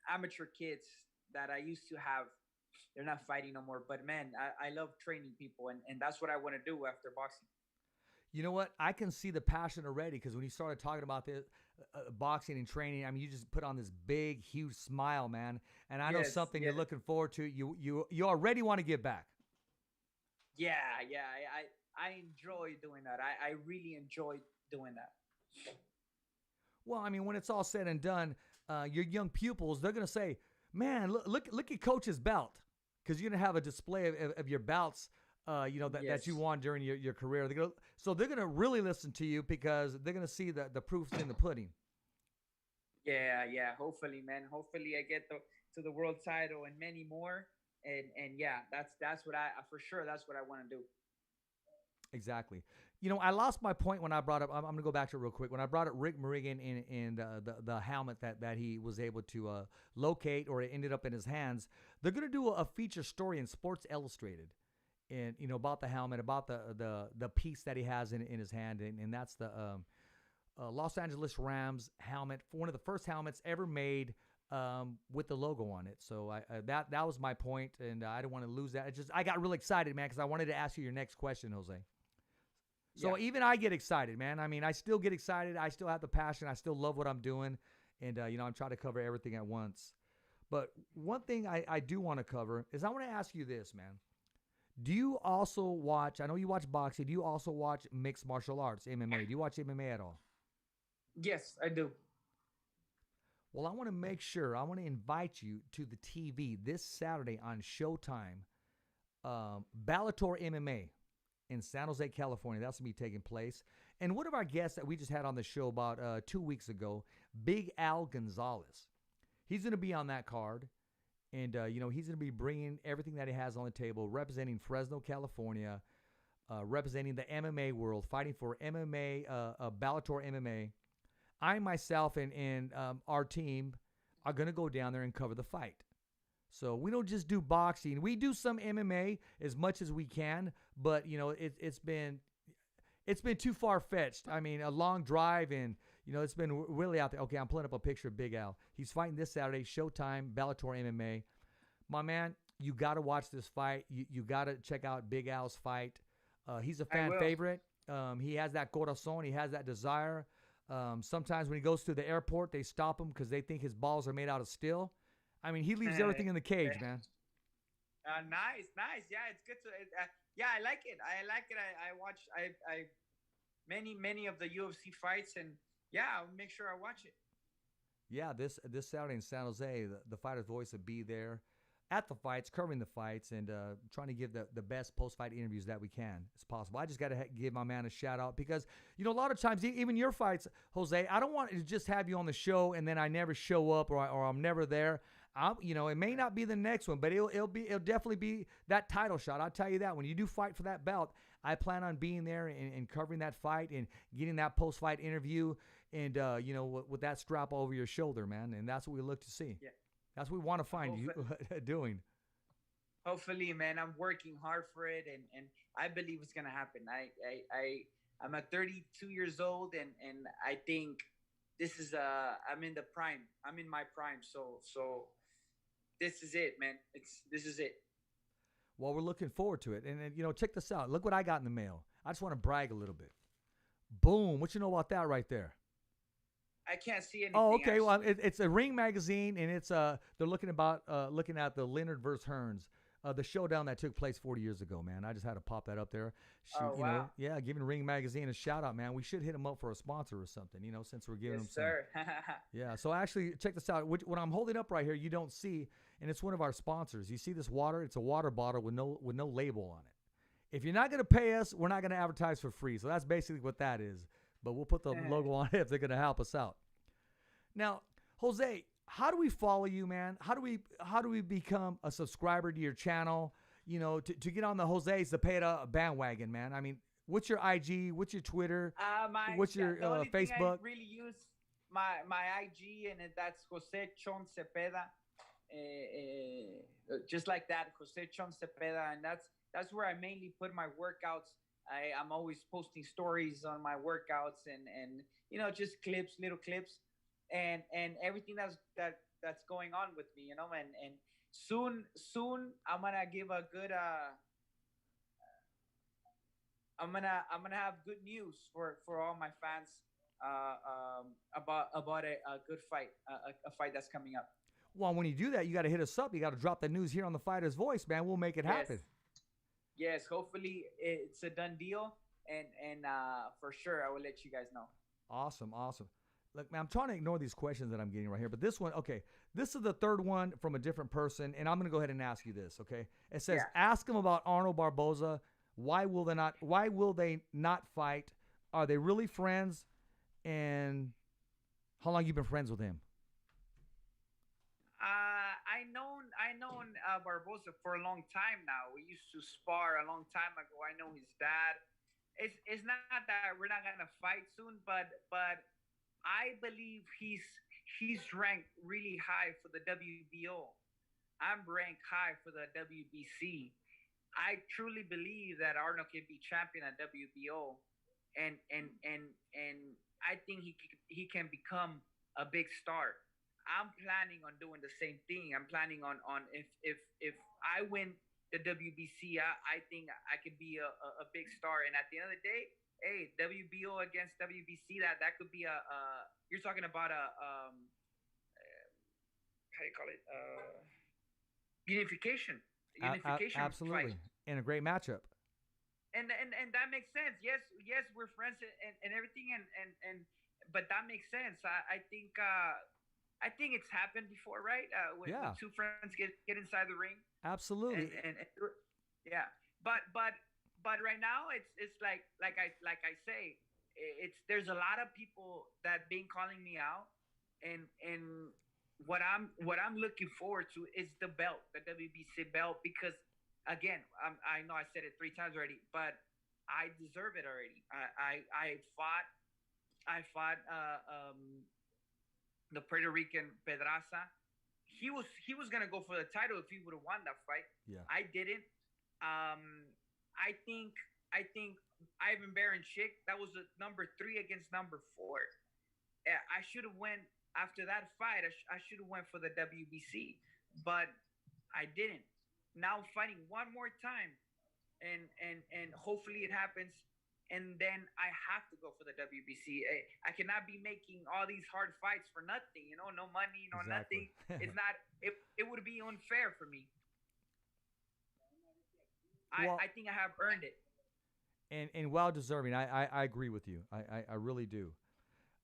amateur kids that I used to have. They're not fighting no more. But man, I love training people, and that's what I want to do after boxing. You know what? I can see the passion already because when you started talking about this boxing and training, I mean, you just put on this big, huge smile, man. And I know something you're looking forward to. You already want to give back. Yeah, yeah. I enjoy doing that. I really enjoy doing that. Well, I mean, when it's all said and done, your young pupils, they're going to say, man, look at Coach's belt. Because you're going to have a display of your belts, that you won during your career. They're going to really listen to you because they're going to see the proofs in the pudding. Yeah, yeah. Hopefully, man. Hopefully I get to the world title and many more. And yeah, that's what for sure, that's what I want to do. Exactly. I lost my point when I brought up, I'm going to go back to it real quick. When I brought up Rick Morrigan and the helmet that he was able to locate, or it ended up in his hands, they're going to do a feature story in Sports Illustrated and, about the helmet, about the piece that he has in his hand. And that's the Los Angeles Rams helmet, one of the first helmets ever made with the logo on it. So that was my point, and I didn't want to lose that. I got really excited, man, because I wanted to ask you your next question, Jose. So even I get excited, man. I mean, I still get excited. I still have the passion. I still love what I'm doing. And, I'm trying to cover everything at once. But one thing I do want to cover is I want to ask you this, man. Do you also watch, I know you watch boxing, do you also watch mixed martial arts, MMA? Do you watch MMA at all? Yes, I do. Well, I want to make sure, I want to invite you to the TV this Saturday on Showtime, Bellator MMA. In San Jose, California. That's going to be taking place. And one of our guests that we just had on the show about 2 weeks ago, Big Al Gonzalez, he's going to be on that card. And, he's going to be bringing everything that he has on the table, representing Fresno, California, representing the MMA world, fighting for MMA, Bellator MMA. I myself and our team are going to go down there and cover the fight. So we don't just do boxing. We do some MMA as much as we can, but it's been too far fetched. I mean, a long drive, and it's been really out there. Okay, I'm pulling up a picture of Big Al. He's fighting this Saturday, Showtime, Bellator MMA. My man, you got to watch this fight. You got to check out Big Al's fight. He's a fan favorite. He has that corazon. He has that desire. Sometimes when he goes to the airport, they stop him because they think his balls are made out of steel. I mean, he leaves everything in the cage, man. Nice. Yeah, it's good to. Yeah, I like it. I watch. I many of the UFC fights, and yeah, I'll make sure I watch it. Yeah, this Saturday in San Jose, the Fighter's Voice will be there at the fights, covering the fights, and trying to give the best post-fight interviews that we can as possible. I just got to give my man a shout-out because, a lot of times, even your fights, Jose, I don't want to just have you on the show and then I never show up or I'm never there. It may not be the next one, but it'll definitely be that title shot. I'll tell you that. When you do fight for that belt, I plan on being there and covering that fight and getting that post-fight interview and, with that strap over your shoulder, man. And that's what we look to see. Yeah. That's what we want to find you doing. Hopefully, man. I'm working hard for it, and I believe it's going to happen. I'm at 32 years old, and I think this is I'm in the prime. I'm in my prime. So this is it, man. This is it. Well, we're looking forward to it. And check this out. Look what I got in the mail. I just want to brag a little bit. Boom. What you know about that right there? I can't see anything. Oh, okay. Well, it's a Ring magazine, and it's they're looking at the Leonard versus Hearns, the showdown that took place 40 years ago, man. I just had to pop that up there. Wow. Giving Ring magazine a shout out, man. We should hit them up for a sponsor or something, since we're giving them some. Yes, sir. Yeah. So actually, check this out. What I'm holding up right here, you don't see, and it's one of our sponsors. You see this water? It's a water bottle with no label on it. If you're not going to pay us, we're not going to advertise for free. So that's basically what that is. But we'll put the logo on it if they're going to help us out. Now, Jose, how do we follow you, man? How do we become a subscriber to your channel? To get on the Jose Zepeda bandwagon, man. I mean, What's your IG? What's your Twitter? What's your The only thing I Facebook? really use my IG, and that's Jose Chon Zepeda, just like that, Jose Chon Zepeda, and that's where I mainly put my workouts. I'm always posting stories on my workouts, and just clips, little clips, and everything that's going on with me, and soon I'm gonna give a good I'm gonna have good news for all my fans about a good fight, a fight that's coming up. Well, when you do that, you got to hit us up. You got to drop the news here on the Fighter's Voice, man. We'll make it happen. Yes, hopefully it's a done deal, and for sure I will let you guys know. Awesome. Look, man, I'm trying to ignore these questions that I'm getting right here, but this one, okay, this is the third one from a different person, and I'm going to go ahead and ask you this, okay? It says, ask him about Arnold Barboza. Why will they not fight? Are they really friends? And how long you been friends with him? I known Barbosa for a long time now. We used to spar a long time ago. I know his dad. It's not that we're not gonna fight soon, but I believe he's ranked really high for the WBO. I'm ranked high for the WBC. I truly believe that Arnold can be champion at WBO, and I think he can become a big star. I'm planning on doing the same thing. I'm planning on if I win the WBC, I think I could be a big star. And at the end of the day, hey, WBO against WBC, that could be you're talking about a how do you call it, unification absolutely fight. And a great matchup. And that makes sense. Yes, we're friends and everything, and but that makes sense. I think it's happened before, right? When two friends get inside the ring. Absolutely. And yeah, but right now it's like I say, there's a lot of people that been calling me out, and what I'm looking forward to is the belt, the WBC belt, because again, I know I said it 3 times already, but I deserve it already. I fought the Puerto Rican Pedraza. He was gonna go for the title if he would have won that fight. Yeah. I didn't. I think Ivan Baranchyk, that was a number 3 against number 4. I should have went after that fight. I should have went for the WBC, but I didn't. Now I'm fighting one more time, and hopefully it happens. And then I have to go for the WBC. I cannot be making all these hard fights for nothing. No money, Exactly. nothing. It's not. It would be unfair for me. Well, I think I have earned it. And well deserving. I agree with you. I really do.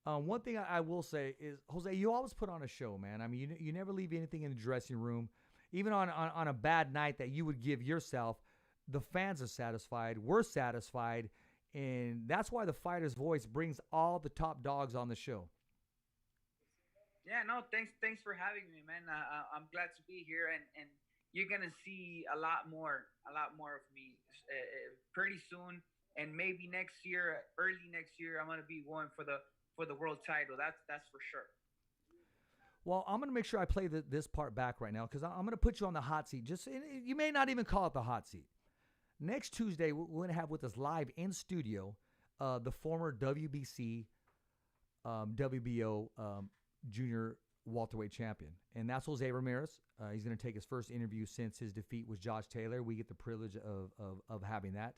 One thing I will say is, Jose, you always put on a show, man. I mean, you never leave anything in the dressing room. Even on a bad night that you would give yourself, the fans are satisfied. We're satisfied. And that's why the Fighter's Voice brings all the top dogs on the show. Yeah, no, thanks for having me, man. I'm glad to be here, and you're gonna see a lot more of me pretty soon, and maybe next year, early next year, I'm gonna be going for the world title. That's for sure. Well, I'm going to make sure I play this part back right now, because I'm going to put you on the hot seat. You may not even call it the hot seat. Next Tuesday, we're going to have with us live in studio the former WBC, WBO junior welterweight champion. And that's Jose Ramirez. He's going to take his first interview since his defeat with Josh Taylor. We get the privilege of having that.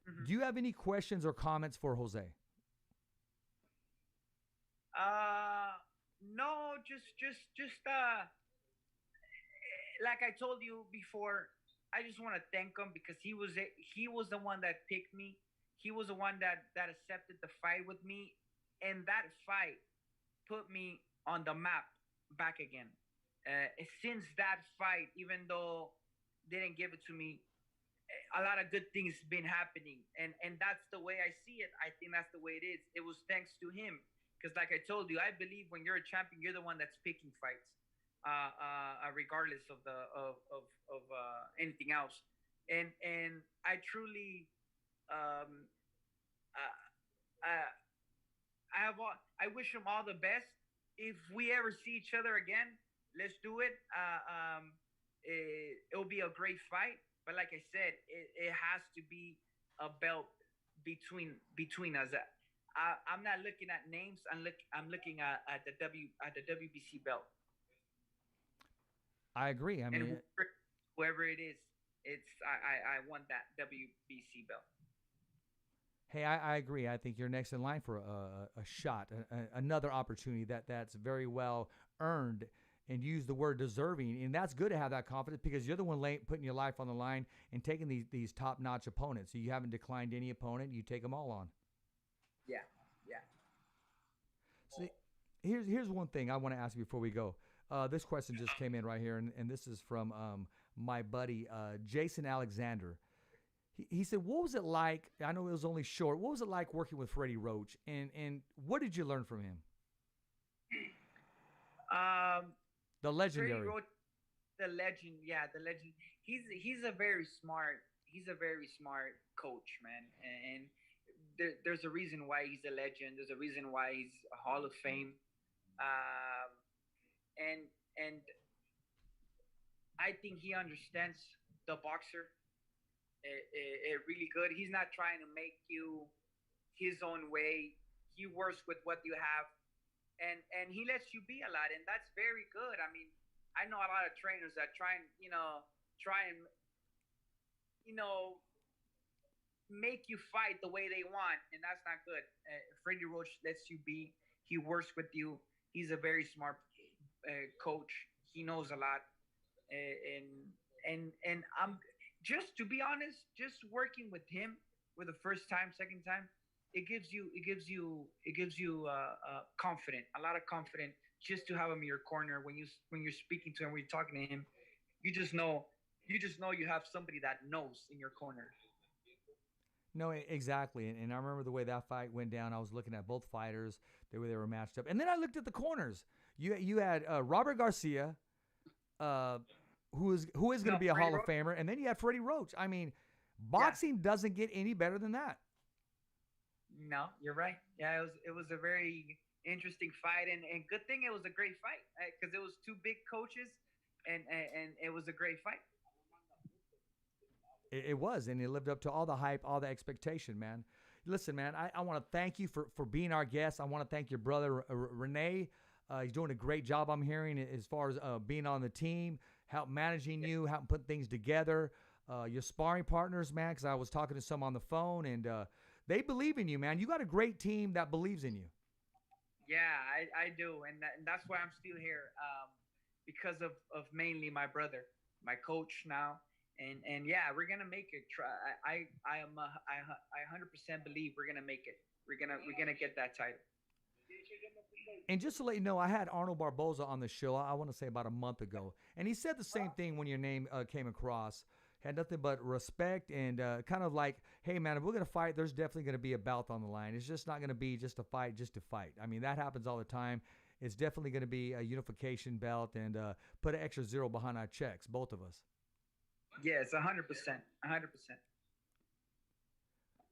Mm-hmm. Do you have any questions or comments for Jose? No, just like I told you before, I just want to thank him because he was the one that picked me. He was the one that accepted the fight with me, and that fight put me on the map back again. Since that fight, even though they didn't give it to me, a lot of good things been happening, and that's the way I see it. I think that's the way it is. It was thanks to him, because like I told you, I believe when you're a champion, you're the one that's picking fights. Regardless of anything else, and I truly Um, uh, I wish him all the best. If we ever see each other again, let's do it. It'll be a great fight. But like I said, it has to be a belt between us. I'm not looking at names. I'm looking at the WBC belt. I agree. I And mean, whoever it is, I want that WBC belt. hey, I agree. I think you're next in line for a shot, another opportunity that's very well earned. And use the word deserving, and that's good to have that confidence because you're the one putting your life on the line and taking these top-notch opponents. So you haven't declined any opponent; you take them all on. Yeah, yeah. So here's one thing I want to ask you before we go. This question just came in right here, and this is from my buddy Jason Alexander. He said, "What was it like? I know it was only short. What was it like working with Freddie Roach, and what did you learn from him?" The legendary. Roach, the legend, yeah, the legend. He's a very smart coach, man, and there's a reason why he's a legend. There's a reason why he's a Hall of Fame, and I think he understands the boxer really good. He's not trying to make you his own way. He works with what you have. And he lets you be a lot, and that's very good. I mean, I know a lot of trainers that try and make you fight the way they want, and that's not good. Freddie Roach lets you be. He works with you. He's a very smart coach. He knows a lot, and I'm just, to be honest, just working with him for the first time, second time. It gives you confident, a lot of confidence, just to have him in your corner when you're speaking to him, when you're talking to him. You just know you have somebody that knows in your corner. No, exactly. And I remember the way that fight went down. I was looking at both fighters, the way they were matched up, and then I looked at the corners. You had Robert Garcia, who is going to be a Hall of Famer, and then you had Freddie Roach. I mean, boxing doesn't get any better than that. No, you're right. Yeah, it was a very interesting fight, and good thing it was a great fight because it was two big coaches, and it was a great fight. It was, and it lived up to all the hype, all the expectation, man. Listen, man, I want to thank you for being our guest. I want to thank your brother, Renee. He's doing a great job, I'm hearing, as far as being on the team, help managing you, helping put things together. Your sparring partners, man, because I was talking to some on the phone, and they believe in you, man. You got a great team that believes in you. Yeah, I do, and that's why I'm still here, because of mainly my brother, my coach now, and yeah, we're gonna make it. I 100% believe we're gonna make it. We're gonna get that title. And just to let you know, I had Arnold Barboza on the show, I want to say about a month ago, and he said the same thing when your name came across. Had nothing but respect and kind of like, hey, man, if we're going to fight, there's definitely going to be a belt on the line. It's just not going to be just a fight just to fight. I mean, that happens all the time. It's definitely going to be a unification belt and put an extra zero behind our checks, both of us. Yes, 100%. 100%.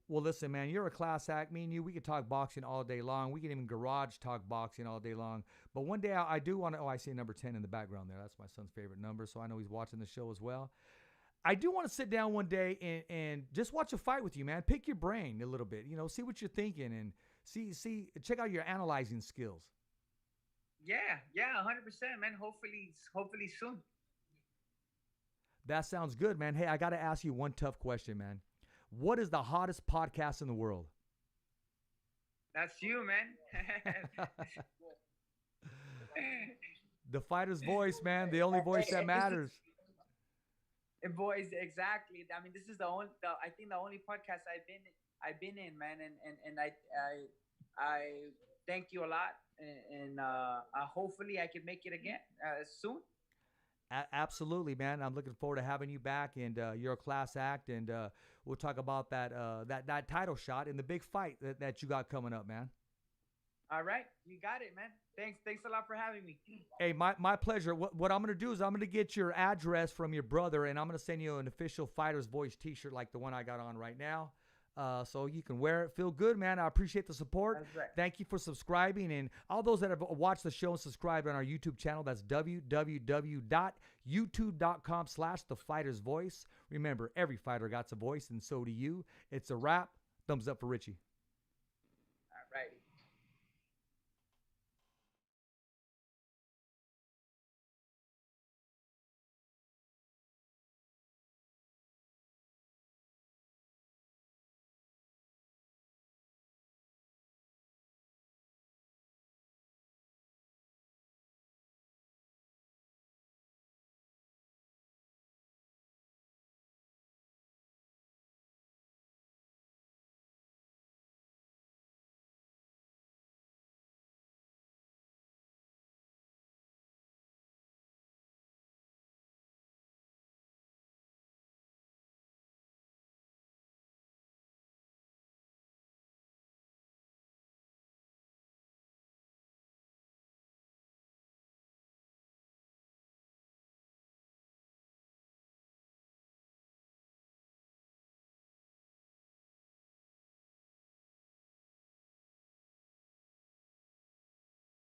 Well, listen, man, you're a class act. Me and you, we could talk boxing all day long. We can even garage talk boxing all day long. But one day I do want to, I see number 10 in the background there. That's my son's favorite number, so I know he's watching the show as well. I do want to sit down one day and just watch a fight with you, man. Pick your brain a little bit, see what you're thinking and check out your analyzing skills. Yeah, 100%, man. Hopefully soon. That sounds good, man. Hey, I got to ask you one tough question, man. What is the hottest podcast in the world? That's you, man. The fighter's voice, man. The only voice that matters. Boys, exactly. I mean, this is the only podcast I've been in, man, and I thank you a lot, and hopefully I can make it again soon. Absolutely, man. I'm looking forward to having you back, and you're a class act, and we'll talk about that title shot in the big fight that you got coming up, man. All right, you got it, man. Thanks a lot for having me. Hey, my pleasure. What I'm going to do is I'm going to get your address from your brother, and I'm going to send you an official Fighter's Voice t-shirt like the one I got on right now. So you can wear it, feel good, man. I appreciate the support. That's right. Thank you for subscribing. And all those that have watched the show and subscribed on our YouTube channel, that's www.youtube.com/thefightersvoice. Remember, every fighter got a voice, and so do you. It's a wrap. Thumbs up for Richie.